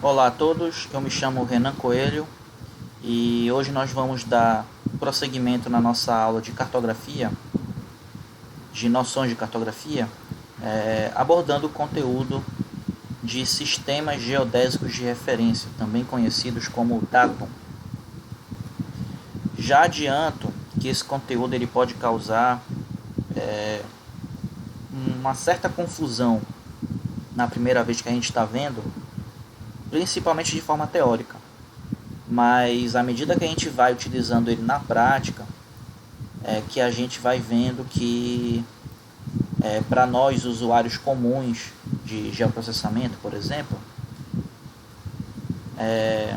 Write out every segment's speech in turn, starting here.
Olá a todos, eu me chamo Renan Coelho e hoje nós vamos dar prosseguimento na nossa aula de cartografia, de noções de cartografia, abordando o conteúdo de sistemas geodésicos de referência, também conhecidos como DATUM. Já adianto que esse conteúdo ele pode causar uma certa confusão na primeira vez que a gente está vendo, principalmente de forma teórica, mas à medida que a gente vai utilizando ele na prática, que a gente vai vendo que para nós usuários comuns de geoprocessamento, por exemplo, é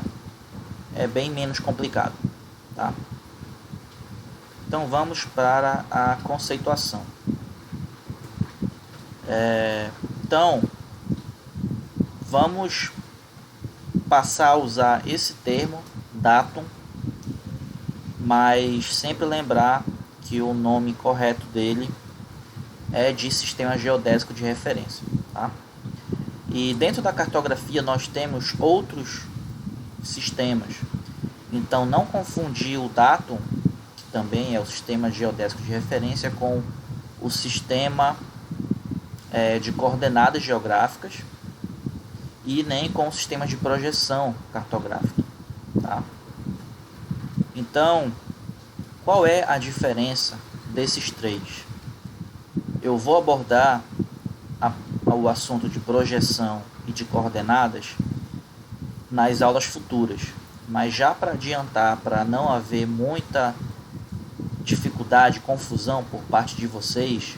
bem menos complicado, tá? Então vamos para a conceituação. Então vamos passar a usar esse termo, datum, mas sempre lembrar que o nome correto dele é de sistema geodésico de referência, tá? E dentro da cartografia nós temos outros sistemas, então não confundir o datum, que também é o sistema geodésico de referência, com o sistema de coordenadas geográficas e nem com o sistema de projeção cartográfica, tá? Então, qual é a diferença desses três? Eu vou abordar o assunto de projeção e de coordenadas nas aulas futuras, mas já para adiantar, para não haver muita dificuldade, confusão por parte de vocês,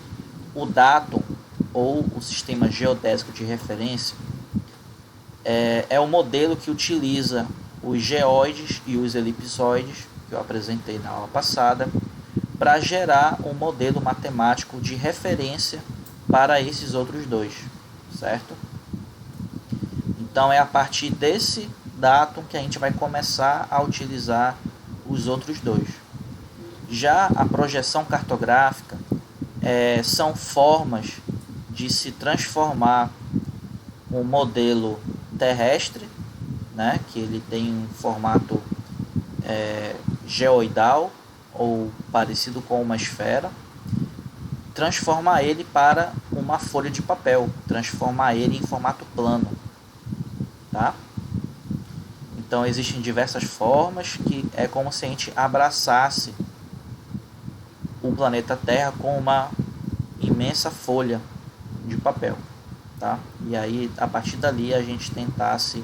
o datum ou o sistema geodésico de referência é o modelo que utiliza os geoides e os elipsoides, que eu apresentei na aula passada, para gerar um modelo matemático de referência para esses outros dois, certo? Então é a partir desse datum que a gente vai começar a utilizar os outros dois. Já a projeção cartográfica são formas de se transformar um modelo terrestre, né, que ele tem um formato geoidal ou parecido com uma esfera, transformar ele para uma folha de papel, transformar ele em formato plano, tá? Então existem diversas formas que é como se a gente abraçasse o planeta Terra com uma imensa folha de papel, tá? E aí a partir dali a gente tentasse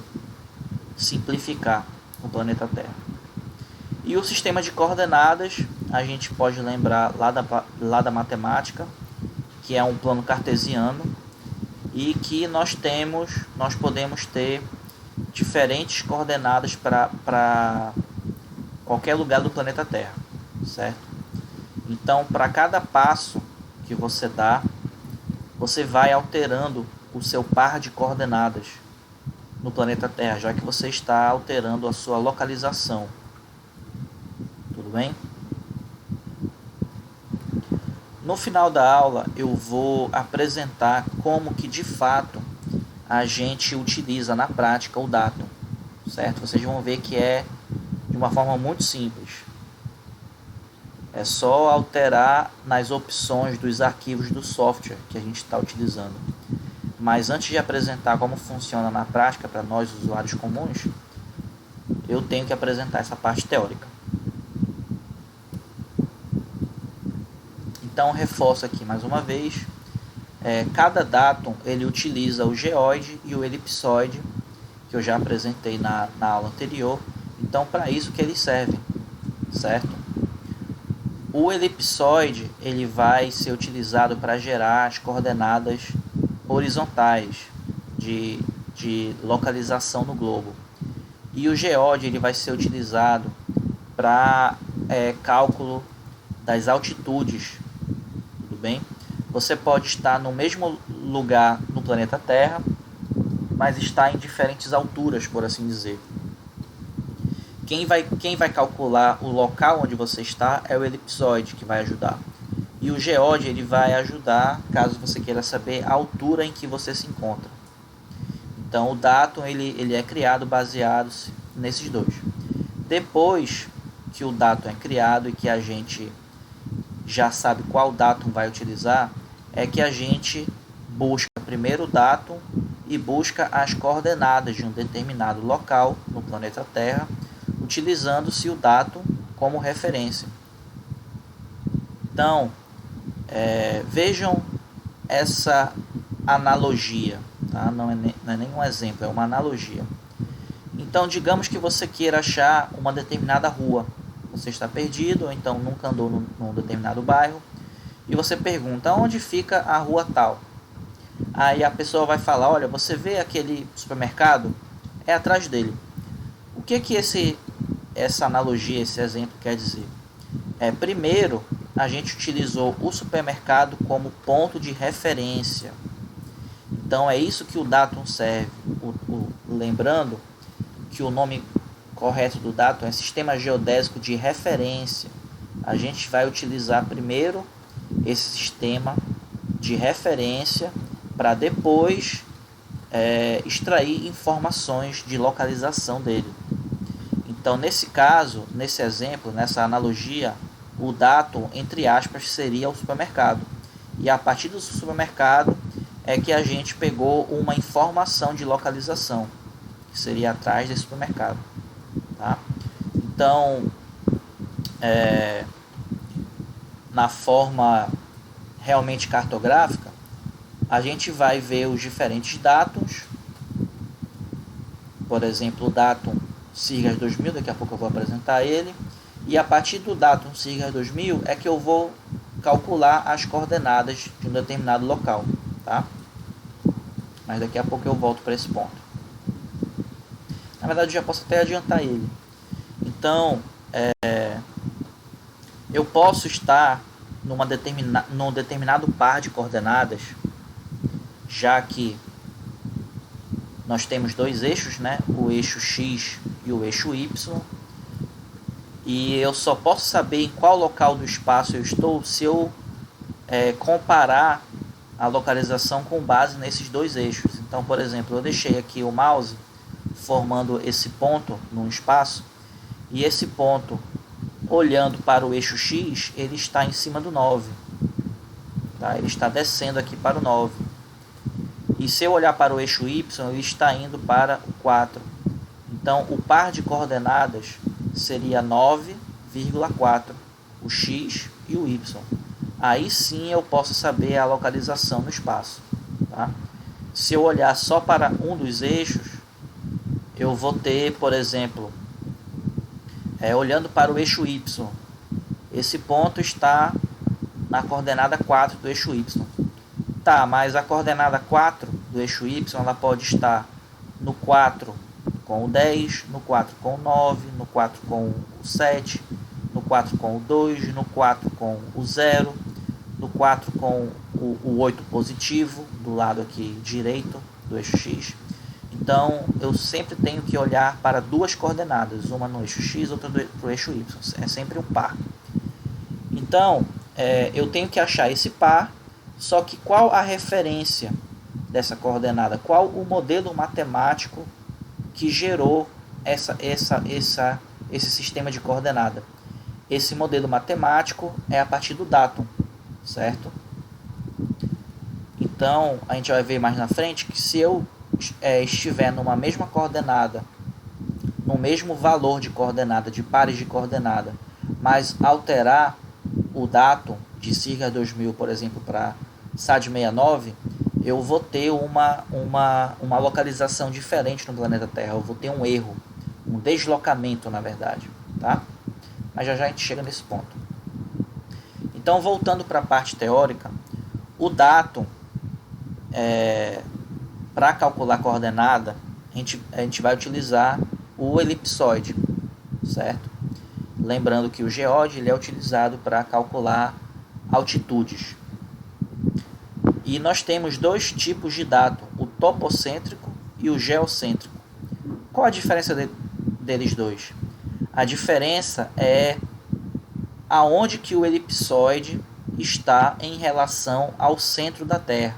simplificar o planeta Terra. E o sistema de coordenadas, a gente pode lembrar lá da matemática, que é um plano cartesiano, e que nós podemos ter diferentes coordenadas para qualquer lugar do planeta Terra, certo? Então, para cada passo que você dá, você vai alterando o seu par de coordenadas no planeta Terra, já que você está alterando a sua localização. Tudo bem? No final da aula eu vou apresentar como que de fato a gente utiliza na prática o datum, certo? Vocês vão ver que é de uma forma muito simples. É só alterar nas opções dos arquivos do software que a gente está utilizando. Mas antes de apresentar como funciona na prática para nós usuários comuns, eu tenho que apresentar essa parte teórica. Então reforço aqui mais uma vez, cada datum ele utiliza o geoide e o elipsoide, que eu já apresentei na aula anterior. Então para isso que eles servem, certo? O elipsoide ele vai ser utilizado para gerar as coordenadas horizontais de localização no globo. E o geoide ele vai ser utilizado para cálculo das altitudes. Tudo bem? Você pode estar no mesmo lugar no planeta Terra, mas está em diferentes alturas, por assim dizer. Quem vai calcular o local onde você está é o elipsoide, que vai ajudar. E o geoide ele vai ajudar caso você queira saber a altura em que você se encontra. Então o datum ele é criado baseado nesses dois. Depois que o datum é criado e que a gente já sabe qual datum vai utilizar, é que a gente busca primeiro o datum e busca as coordenadas de um determinado local no planeta Terra, utilizando-se o datum como referência. Então, vejam essa analogia, tá? Não é nenhum exemplo, é uma analogia. Então, digamos que você queira achar uma determinada rua. Você está perdido, ou então nunca andou num determinado bairro, e você pergunta, onde fica a rua tal? Aí a pessoa vai falar, olha, você vê aquele supermercado? É atrás dele. O que essa analogia, esse exemplo quer dizer? Primeiro, a gente utilizou o supermercado como ponto de referência. Então é isso que o datum serve. Lembrando que o nome correto do datum é sistema geodésico de referência. A gente vai utilizar primeiro esse sistema de referência para depois extrair informações de localização dele. Então, nesse caso, nesse exemplo, nessa analogia, o datum, entre aspas, seria o supermercado. E a partir do supermercado é que a gente pegou uma informação de localização, que seria atrás desse supermercado. Tá? Então, na forma realmente cartográfica, a gente vai ver os diferentes datums. Por exemplo, o datum Sigas 2000, daqui a pouco eu vou apresentar ele. E a partir do datum Sigas 2000 é que eu vou calcular as coordenadas de um determinado local. Tá? Mas daqui a pouco eu volto para esse ponto. Na verdade, eu já posso até adiantar ele. Então, eu posso estar num determinado par de coordenadas, já que nós temos dois eixos, né? O eixo X e o eixo Y, e eu só posso saber em qual local do espaço eu estou se eu comparar a localização com base nesses dois eixos. Então, por exemplo, eu deixei aqui o mouse formando esse ponto num espaço, e esse ponto, olhando para o eixo X, ele está em cima do 9. Tá? Ele está descendo aqui para o 9. E se eu olhar para o eixo Y, ele está indo para o 4. Então, o par de coordenadas seria 9,4, o X e o Y. Aí sim eu posso saber a localização no espaço. Tá? Se eu olhar só para um dos eixos, eu vou ter, por exemplo, olhando para o eixo Y, esse ponto está na coordenada 4 do eixo Y. Tá, mas a coordenada 4 do eixo Y, ela pode estar no 4 com o 10, no 4 com o 9, no 4 com o 7, no 4 com o 2, no 4 com o 0, no 4 com o 8 positivo, do lado aqui direito do eixo X. Então, eu sempre tenho que olhar para duas coordenadas, uma no eixo X, outra no eixo Y. É sempre um par. Então, eu tenho que achar esse par, só que qual a referência dessa coordenada? Qual o modelo matemático que gerou esse sistema de coordenada? Esse modelo matemático é a partir do datum, certo? Então, a gente vai ver mais na frente que se eu estiver numa mesma coordenada, no mesmo valor de coordenada, de pares de coordenada, mas alterar o datum de Sigas 2000, por exemplo, para SAD 69, eu vou ter uma localização diferente no planeta Terra. Eu vou ter um erro, um deslocamento, na verdade. Tá? Mas já a gente chega nesse ponto. Então, voltando para a parte teórica, o datum, para calcular a coordenada, a gente vai utilizar o elipsoide, certo? Lembrando que o geode ele é utilizado para calcular altitudes. E nós temos dois tipos de datum, o topocêntrico e o geocêntrico. Qual a diferença deles dois? A diferença é aonde que o elipsoide está em relação ao centro da Terra.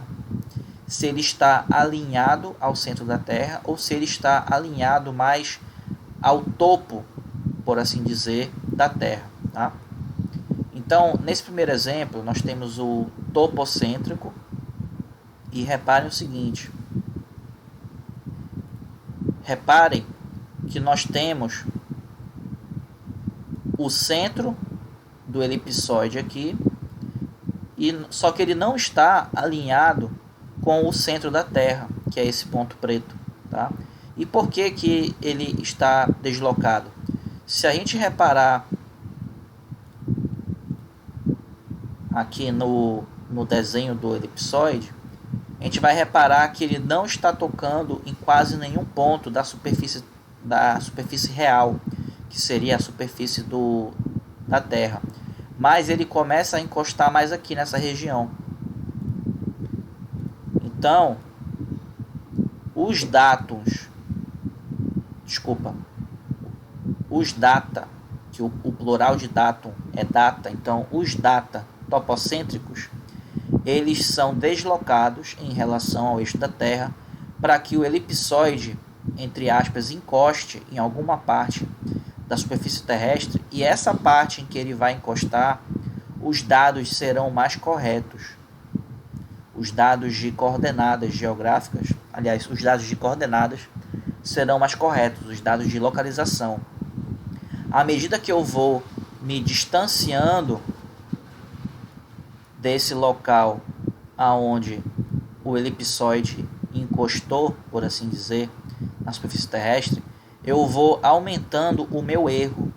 se ele está alinhado ao centro da Terra ou se ele está alinhado mais ao topo, por assim dizer, da Terra, tá? Então, nesse primeiro exemplo, nós temos o topocêntrico e reparem o seguinte. Reparem que nós temos o centro do elipsoide aqui, só que ele não está alinhado com o centro da Terra, que é esse ponto preto, tá? E por que que ele está deslocado? Se a gente reparar aqui no desenho do elipsoide, a gente vai reparar que ele não está tocando em quase nenhum ponto da superfície real, que seria a superfície da Terra. Mas ele começa a encostar mais aqui nessa região. Então, os data, que o plural de datum é data, então os data topocêntricos, eles são deslocados em relação ao eixo da Terra para que o elipsoide, entre aspas, encoste em alguma parte da superfície terrestre, e essa parte em que ele vai encostar, os dados serão mais corretos. Os dados de coordenadas geográficas, aliás, os dados de coordenadas serão mais corretos, os dados de localização. À medida que eu vou me distanciando desse local aonde o elipsoide encostou, por assim dizer, na superfície terrestre, eu vou aumentando o meu erro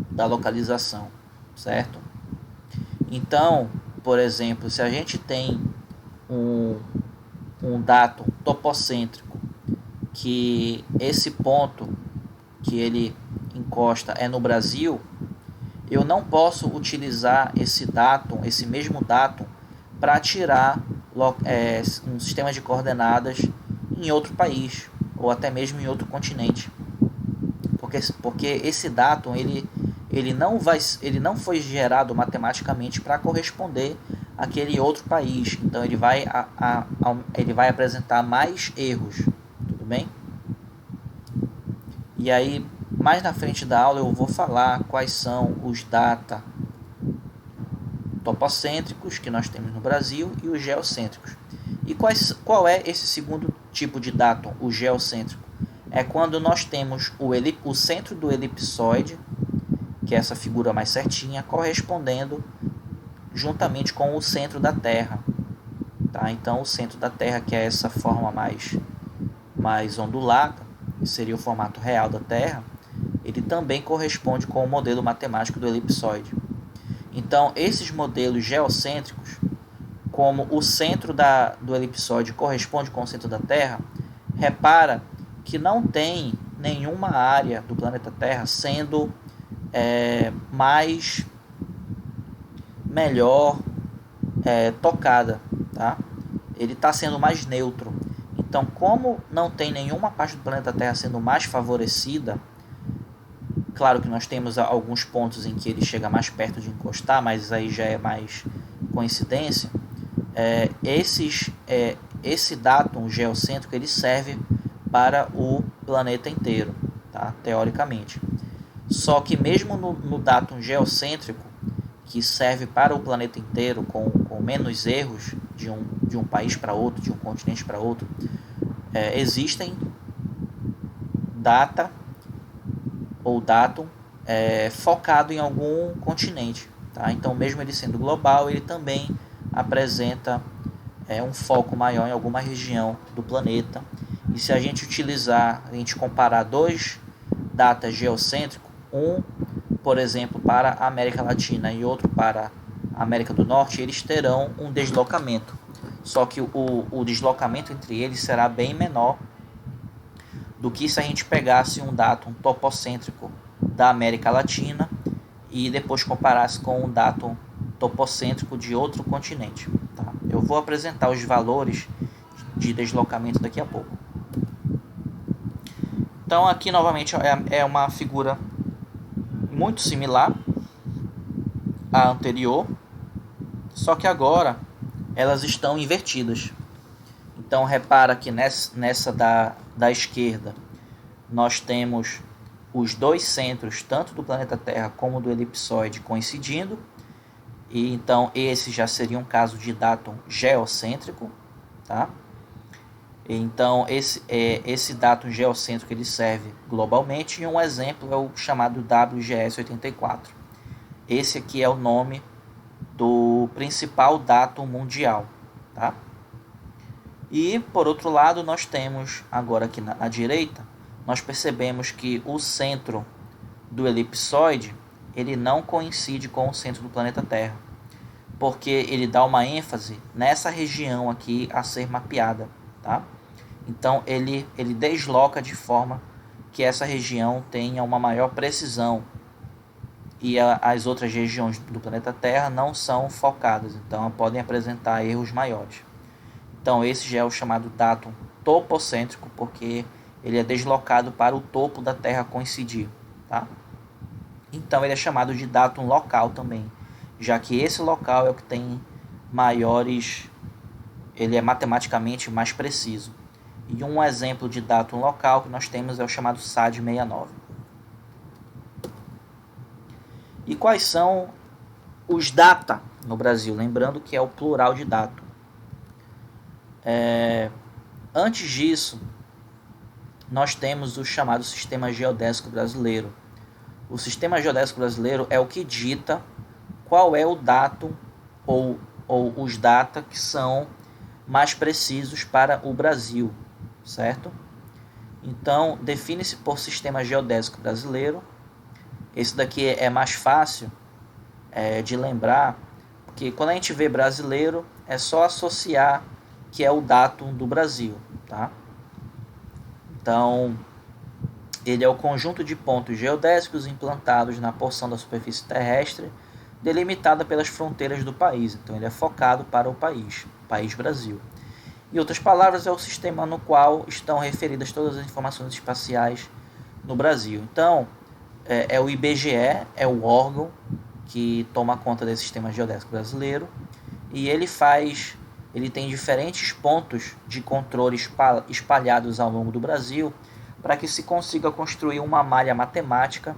da localização, certo? Então, por exemplo, se a gente tem um datum topocêntrico, que esse ponto que ele encosta é no Brasil, eu não posso utilizar esse mesmo datum, para tirar um sistema de coordenadas em outro país, ou até mesmo em outro continente. Porque esse datum ele não foi gerado matematicamente para corresponder àquele outro país. Então ele vai apresentar mais erros, tudo bem? E aí, mais na frente da aula, eu vou falar quais são os data topocêntricos que nós temos no Brasil e os geocêntricos. E qual é esse segundo tipo de datum, o geocêntrico? É quando nós temos o centro do elipsoide, que é essa figura mais certinha, correspondendo juntamente com o centro da Terra. Tá? Então, o centro da Terra, que é essa forma mais ondulada, que seria o formato real da Terra, ele também corresponde com o modelo matemático do elipsoide. Então, esses modelos geocêntricos, como o centro do elipsoide corresponde com o centro da Terra, repara que não tem nenhuma área do planeta Terra sendo melhor tocada, tá? Ele está sendo mais neutro. Então, como não tem nenhuma parte do planeta Terra sendo mais favorecida, claro que nós temos alguns pontos em que ele chega mais perto de encostar, mas aí já é mais coincidência. Esse datum geocêntrico ele serve para o planeta inteiro, tá? Teoricamente. Só que mesmo no datum geocêntrico, que serve para o planeta inteiro com menos erros de um país para outro, de um continente para outro, existem data ou datum focado em algum continente, tá? Então, mesmo ele sendo global, ele também apresenta um foco maior em alguma região do planeta. E se a gente comparar dois datas geocêntricos, por exemplo, para a América Latina e outro para a América do Norte, eles terão um deslocamento. Só que o deslocamento entre eles será bem menor do que se a gente pegasse um datum topocêntrico da América Latina e depois comparasse com um datum topocêntrico de outro continente. Tá? Eu vou apresentar os valores de deslocamento daqui a pouco. Então aqui novamente é uma figura muito similar à anterior, só que agora elas estão invertidas. Então repara que nessa da esquerda nós temos os dois centros, tanto do planeta Terra como do elipsoide, coincidindo. E então esse já seria um caso de dátum geocêntrico, tá? Então esse dátum geocêntrico ele serve globalmente, e um exemplo é o chamado WGS-84. Esse aqui é o nome do principal dátum mundial, tá? E por outro lado nós temos agora aqui na direita, nós percebemos que o centro do elipsoide ele não coincide com o centro do planeta Terra, porque ele dá uma ênfase nessa região aqui a ser mapeada, tá? Então ele desloca de forma que essa região tenha uma maior precisão, e as outras regiões do planeta Terra não são focadas, então podem apresentar erros maiores. Então esse já é o chamado dátum topocêntrico, porque ele é deslocado para o topo da Terra coincidir, tá? Então ele é chamado de dátum local também, já que esse local é o que tem maiores, ele é matematicamente mais preciso. E um exemplo de dátum local que nós temos é o chamado SAD 69. E quais são os data no Brasil? Lembrando que é o plural de datum. Antes disso, nós temos o chamado Sistema Geodésico Brasileiro. O Sistema Geodésico Brasileiro é o que dita qual é o datum ou os data que são mais precisos para o Brasil, certo? Então, define-se por Sistema Geodésico Brasileiro. Esse daqui é mais fácil de lembrar, porque quando a gente vê brasileiro, é só associar que é o datum do Brasil, tá? Então, ele é o conjunto de pontos geodésicos implantados na porção da superfície terrestre delimitada pelas fronteiras do país. Então, ele é focado para o país Brasil. Em outras palavras, é o sistema no qual estão referidas todas as informações espaciais no Brasil. Então, é o IBGE, é o órgão que toma conta desse sistema geodésico brasileiro, e ele tem diferentes pontos de controle espalhados ao longo do Brasil, para que se consiga construir uma malha matemática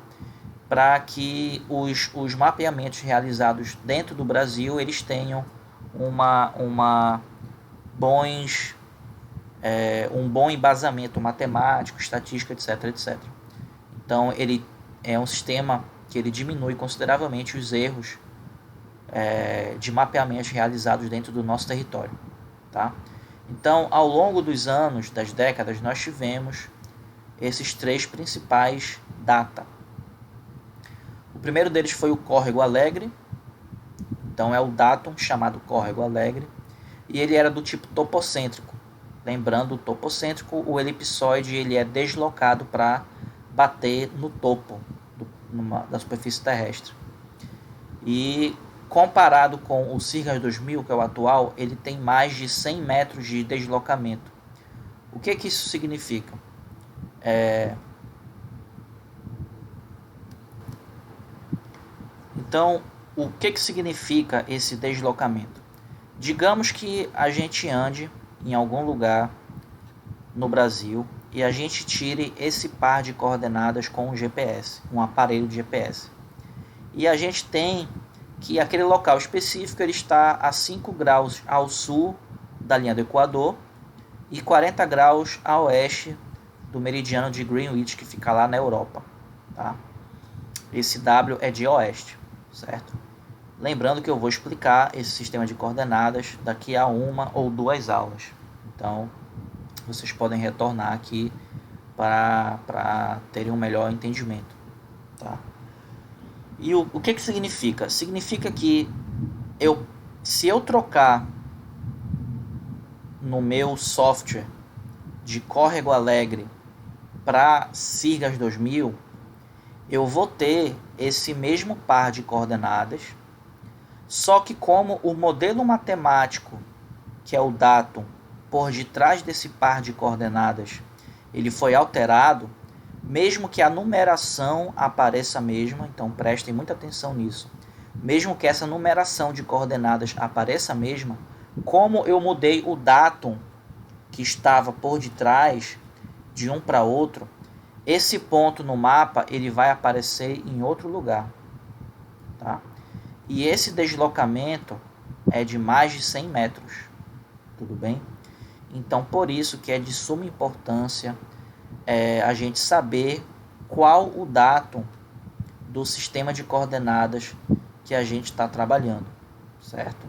para que os mapeamentos realizados dentro do Brasil eles tenham um bom embasamento matemático, estatístico, etc. Então ele é um sistema que ele diminui consideravelmente os erros de mapeamentos realizados dentro do nosso território, tá? Então, ao longo dos anos, das décadas, nós tivemos esses três principais data. O primeiro deles foi o Córrego Alegre. Então é o datum chamado Córrego Alegre, e ele era do tipo topocêntrico. Lembrando, o topocêntrico, o elipsoide ele é deslocado para bater no topo da superfície terrestre. E comparado com o Sirgas 2000, que é o atual, ele tem mais de 100 metros de deslocamento. O que isso significa? Então, o que significa esse deslocamento? Digamos que a gente ande em algum lugar no Brasil e a gente tire esse par de coordenadas com um GPS, um aparelho de GPS. E a gente tem que aquele local específico ele está a 5 graus ao sul da linha do Equador e 40 graus a oeste do meridiano de Greenwich, que fica lá na Europa, tá? Esse W é de oeste, certo? Lembrando que eu vou explicar esse sistema de coordenadas daqui a uma ou duas aulas. Então, vocês podem retornar aqui para terem um melhor entendimento, tá? E o que significa? Significa que se eu trocar no meu software de Córrego Alegre para Sirgas 2000, eu vou ter esse mesmo par de coordenadas, só que como o modelo matemático, que é o datum, por detrás desse par de coordenadas, ele foi alterado, mesmo que a numeração apareça a mesma, então prestem muita atenção nisso, mesmo que essa numeração de coordenadas apareça a mesma, como eu mudei o datum que estava por detrás de um para outro, esse ponto no mapa ele vai aparecer em outro lugar, tá? E esse deslocamento é de mais de 100 metros, tudo bem? Então, por isso que é de suma importância a gente saber qual o datum do sistema de coordenadas que a gente está trabalhando, certo?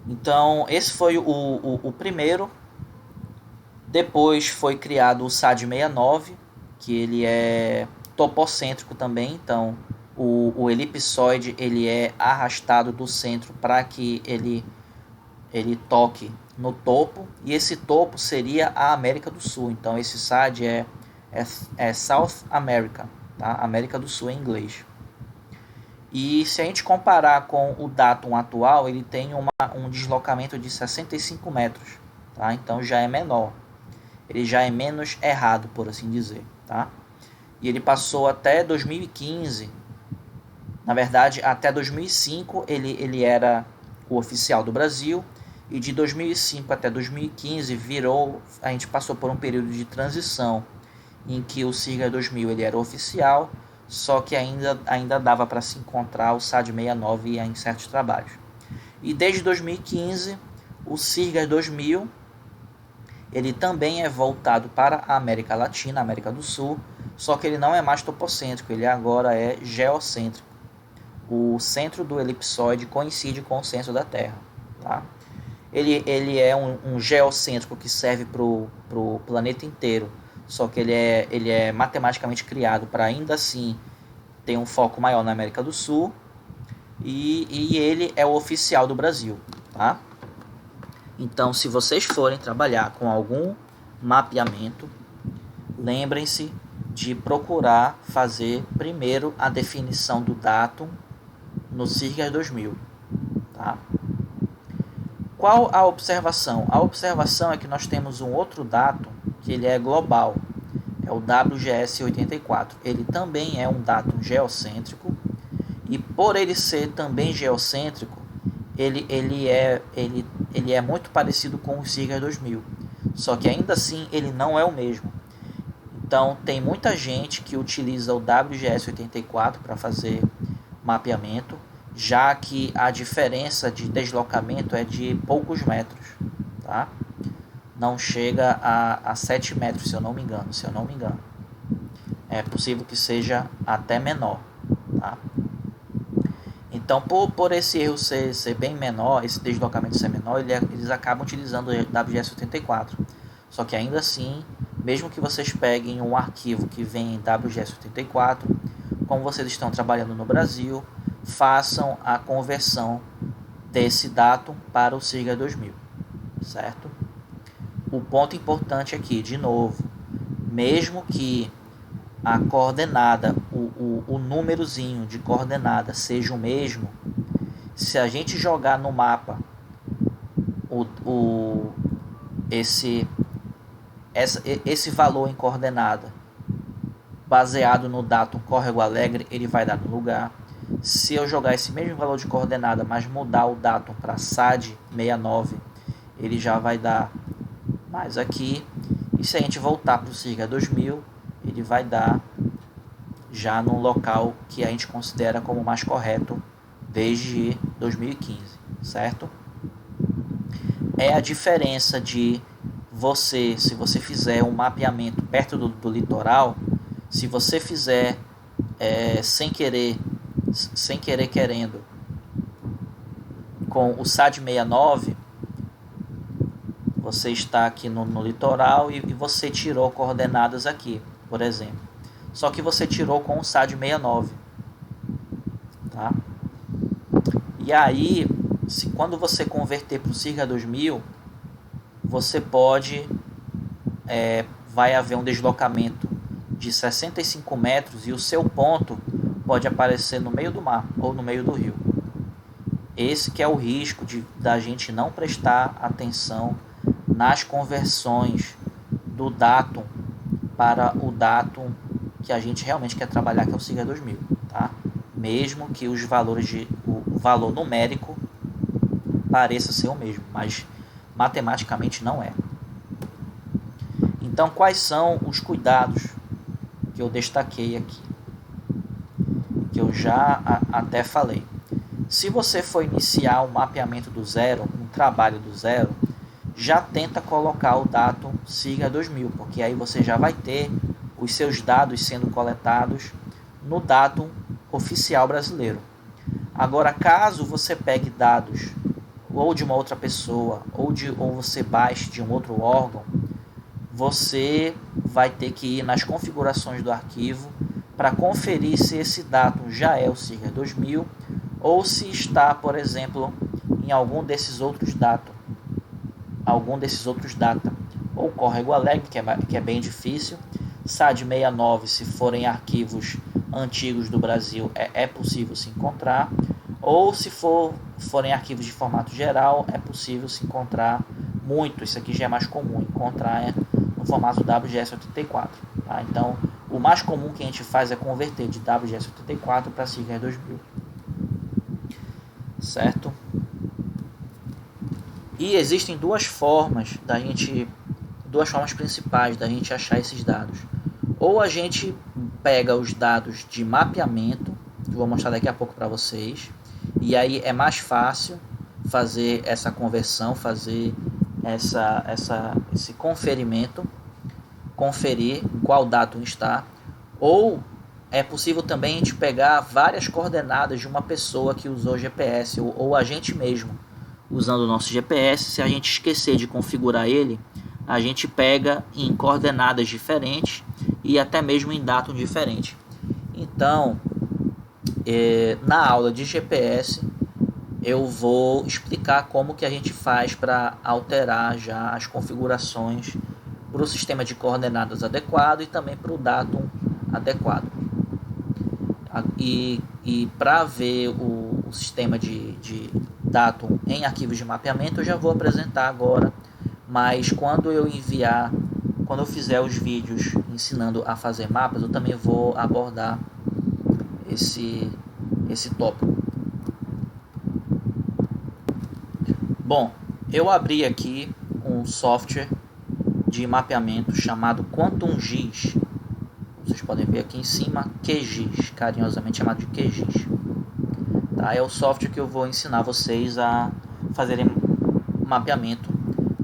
Então, esse foi o primeiro. Depois foi criado o SAD-69, que ele é topocêntrico também. Então, o elipsoide ele é arrastado do centro para que ele toque no topo. E esse topo seria a América do Sul. Então, esse SAD é South America, tá? América do Sul em inglês. E se a gente comparar com o datum atual, ele tem um deslocamento de 65 metros, tá? Então já é menor. Ele já é menos errado, por assim dizer, tá? E ele passou até 2015, na verdade até 2005 ele era o oficial do Brasil, e de 2005 até 2015 a gente passou por um período de transição em que o Sirga 2000 ele era oficial, só que ainda dava para se encontrar o SAD-69 em certos trabalhos. E desde 2015, o Sirga 2000 ele também é voltado para a América Latina, América do Sul, só que ele não é mais topocêntrico, ele agora é geocêntrico. O centro do elipsoide coincide com o centro da Terra, tá? Ele é um geocêntrico que serve para o planeta inteiro, só que ele é matematicamente criado para ainda assim ter um foco maior na América do Sul, e ele é o oficial do Brasil, tá? Então, se vocês forem trabalhar com algum mapeamento, lembrem-se de procurar fazer primeiro a definição do datum no Sirga 2000, tá? Qual a observação? A observação é que nós temos um outro datum que ele é global, é o WGS-84. Ele também é um datum geocêntrico, e por ele ser também geocêntrico, ele é muito parecido com o Sirga 2000, só que ainda assim ele não é o mesmo. Então tem muita gente que utiliza o WGS-84 para fazer mapeamento, já que a diferença de deslocamento é de poucos metros, tá? Não chega a 7 metros, se eu não me engano. É possível que seja até menor, tá? Então, por esse erro ser bem menor, esse deslocamento ser menor, eles acabam utilizando o WGS-84. Só que ainda assim, mesmo que vocês peguem um arquivo que vem em WGS-84, como vocês estão trabalhando no Brasil, façam a conversão desse datum para o Sirga 2000, certo? O ponto importante aqui, de novo, mesmo que a coordenada, o númerozinho de coordenada seja o mesmo, se a gente jogar no mapa esse valor em coordenada baseado no datum Córrego Alegre, ele vai dar no lugar. Se eu jogar esse mesmo valor de coordenada, mas mudar o datum para SAD 69, ele já vai dar mais aqui. E se a gente voltar para o Sirga 2000, ele vai dar já no local que a gente considera como mais correto desde 2015, certo? É a diferença de se você fizer um mapeamento perto do litoral, se você fizer sem querer querendo com o SAD-69, você está aqui no litoral e você tirou coordenadas aqui, por exemplo. Só que você tirou com o SAD-69, tá? E aí, quando você converter para o Sirga 2000, você vai haver um deslocamento de 65 metros e o seu ponto pode aparecer no meio do mar ou no meio do rio. Esse que é o risco da gente não prestar atenção nas conversões do datum para o datum que a gente realmente quer trabalhar, que é o Sirga 2000, tá? Mesmo que o valor numérico pareça ser o mesmo, mas matematicamente não é. Então, quais são os cuidados que eu destaquei aqui? Que eu já até falei. Se você for iniciar um mapeamento do zero, um trabalho do zero, já tenta colocar o datum SIGA 2000, porque aí você já vai ter os seus dados sendo coletados no datum oficial brasileiro. Agora, caso você pegue dados ou de uma outra pessoa, ou você baixe de um outro órgão, você vai ter que ir nas configurações do arquivo para conferir se esse datum já é o SIGA 2000 ou se está, por exemplo, em algum desses outros data, ou córrego alegre, que é bem difícil. SAD 69, se forem arquivos antigos do Brasil, é possível se encontrar, ou se forem arquivos de formato geral, é possível se encontrar muito. Isso aqui já é mais comum, encontrar no formato WGS84. Tá? Então, o mais comum que a gente faz é converter de WGS84 para SIGA 2000. Certo? E existem duas formas principais da gente achar esses dados. Ou a gente pega os dados de mapeamento, que eu vou mostrar daqui a pouco para vocês, e aí é mais fácil fazer essa conversão, fazer esse conferimento, conferir em qual datum está. Ou é possível também a gente pegar várias coordenadas de uma pessoa que usou GPS, ou a gente mesmo usando o nosso GPS. Se a gente esquecer de configurar ele, a gente pega em coordenadas diferentes e até mesmo em datum diferente. Então, na aula de GPS, eu vou explicar como que a gente faz para alterar já as configurações para o sistema de coordenadas adequado e também para o datum adequado. E para ver o sistema de datum em arquivos de mapeamento, eu já vou apresentar agora, mas quando eu fizer os vídeos ensinando a fazer mapas, eu também vou abordar esse tópico. Bom, eu abri aqui um software de mapeamento chamado QuantumGIS. Vocês podem ver aqui em cima, QGIS, carinhosamente chamado de QGIS. Tá? É o software que eu vou ensinar vocês a fazerem mapeamento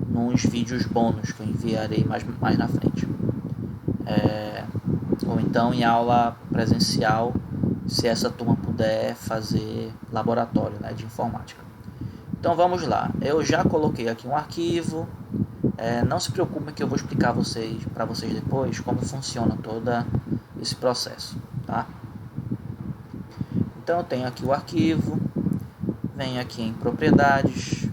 nos vídeos bônus que eu enviarei mais na frente. Ou então em aula presencial, se essa turma puder fazer laboratório, né, de informática. Então vamos lá, eu já coloquei aqui um arquivo. Não se preocupem que eu vou explicar para vocês depois como funciona todo esse processo, tá? Então eu tenho aqui o arquivo, venho aqui em propriedades,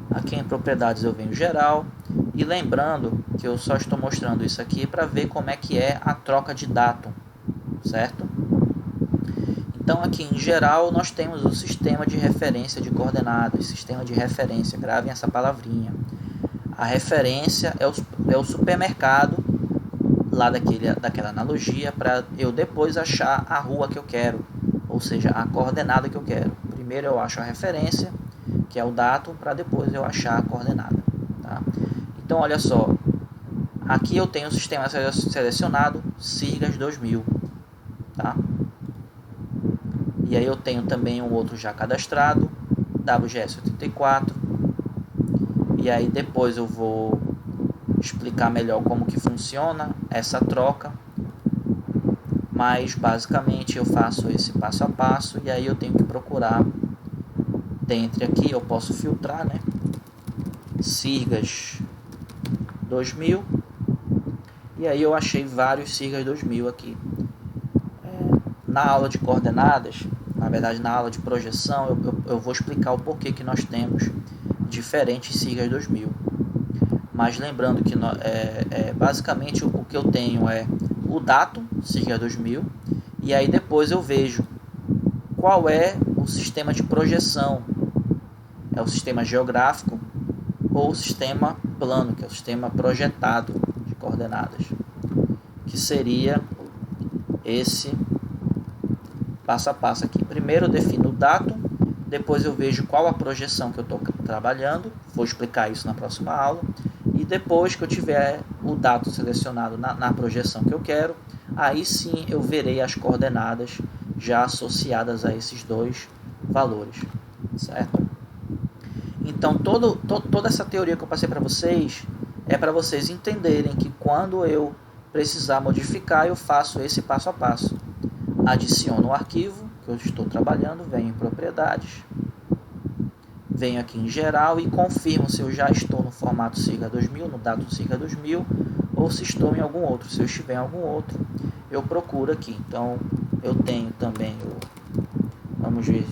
aqui em propriedades eu venho geral, e lembrando que eu só estou mostrando isso aqui para ver como é que é a troca de datum, certo? Então aqui em geral nós temos o sistema de referência de coordenadas, sistema de referência, gravem essa palavrinha. A referência é o supermercado lá daquela analogia, para eu depois achar a rua que eu quero, ou seja, a coordenada que eu quero. Primeiro eu acho a referência, que é o datum, para depois eu achar a coordenada. Tá? Então olha só, aqui eu tenho o sistema selecionado, SIGAS 2000. Tá? E aí eu tenho também um outro já cadastrado, WGS84. E aí depois eu vou explicar melhor como que funciona essa troca. Mas basicamente eu faço esse passo a passo e aí eu tenho que procurar dentre aqui, eu posso filtrar, né? SIGAS 2000. E aí eu achei vários SIGAS 2000 aqui. Na aula de coordenadas, na verdade na aula de projeção, eu vou explicar o porquê que nós temos diferentes SIGAS 2000. Mas lembrando que basicamente o que eu tenho é o datum, SIGA 2000, e aí depois eu vejo qual é o sistema de projeção. É o sistema geográfico ou o sistema plano, que é o sistema projetado de coordenadas, que seria esse passo a passo aqui. Primeiro eu defino o datum, depois eu vejo qual a projeção que eu estou trabalhando, vou explicar isso na próxima aula, e depois que eu tiver o dado selecionado na projeção que eu quero, aí sim eu verei as coordenadas já associadas a esses dois valores, certo? Então, toda essa teoria que eu passei para vocês é para vocês entenderem que quando eu precisar modificar, eu faço esse passo a passo. Adiciono o arquivo que eu estou trabalhando, venho em propriedades, venho aqui em geral e confirmo se eu já estou no formato Siga 2000, no dado Siga 2000, ou se estou em algum outro. Se eu estiver em algum outro, eu procuro aqui. Então, eu tenho também vamos ver,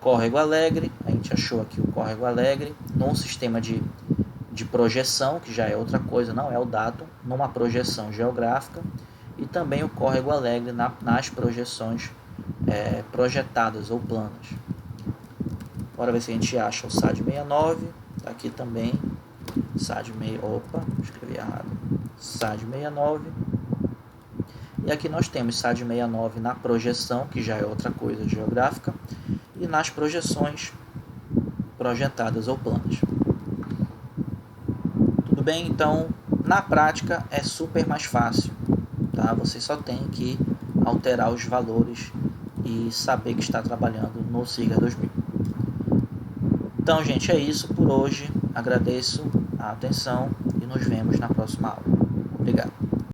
Córrego Alegre, a gente achou aqui o Córrego Alegre, num sistema de projeção, que já é outra coisa, não é o datum, numa projeção geográfica, e também o Córrego Alegre nas projeções projetadas ou planas. Bora ver se a gente acha o SAD 69, tá aqui também, SAD 69, e aqui nós temos SAD 69 na projeção, que já é outra coisa geográfica, e nas projeções projetadas ou planas. Tudo bem? Então, na prática é super mais fácil, tá? Você só tem que alterar os valores e saber que está trabalhando no Siga 2000. Então, gente, é isso por hoje. Agradeço a atenção e nos vemos na próxima aula. Obrigado.